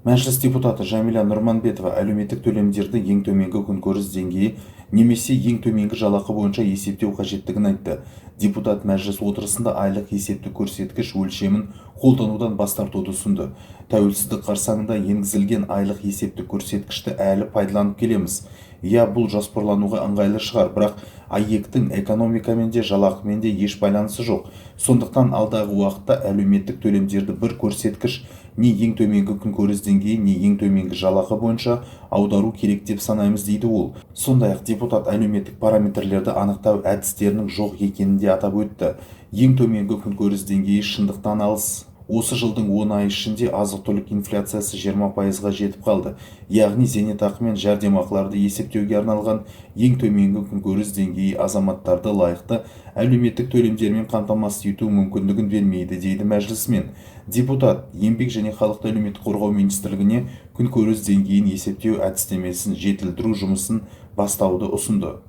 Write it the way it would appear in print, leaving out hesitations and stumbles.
Мәжіліс депутаты Жәмила Нұрманбетова әлеуметтік төлемдерді ең төменгі күнкөріс деңгейі немесе ең төменгі жалақы бойынша есептеу қажеттігін айтты. Депутат мәжіліс отырысында айлық есептік көрсеткіш өлшемін қолданудан бас тартуды ұсынды. Тәуелсіздік қарсаңында енгізілген айлық есептік көрсеткішті әлі пайдаланып келеміз. Бұл жоспарлануға ыңғайлы шығар, бірақ АЕК-тің экономикамен де жалақымен де еш байланысы жоқ. Сондықтан алдағы уақытта әлеуметтік төлемдерді бір көрсеткіш не ең төменгі күнкөріс деңгейі, не ең төменгі жалақы бойынша аудару керек деп санаймыз, дейді ол. Сондай-ақ депутат әлеуметтік параметрлерді анықтау әдістерінің жоқ екенін де атап өтті. Ең төменгі күнкөріс деңгейі шындықтан алыс. Осы жылдың 10 ай ішінде азық-түлік инфляциясы 20%-ға жетіп қалды. Яғни зейнетақы мен жәрдемақыларды есептеуге арналған ең төменгі күнкөріс деңгейі азаматтарды лайықты әлеуметтік төлемдермен қамтамасыз ету мүмкіндігін бермейді, дейді мәжілісмен. Депутат еңбек және халықты әлеуметтік қорғау министрлігіне күнкөріс деңгейін есептеу әдістемесін жетілдіру жұмысын бастауды ұсынды.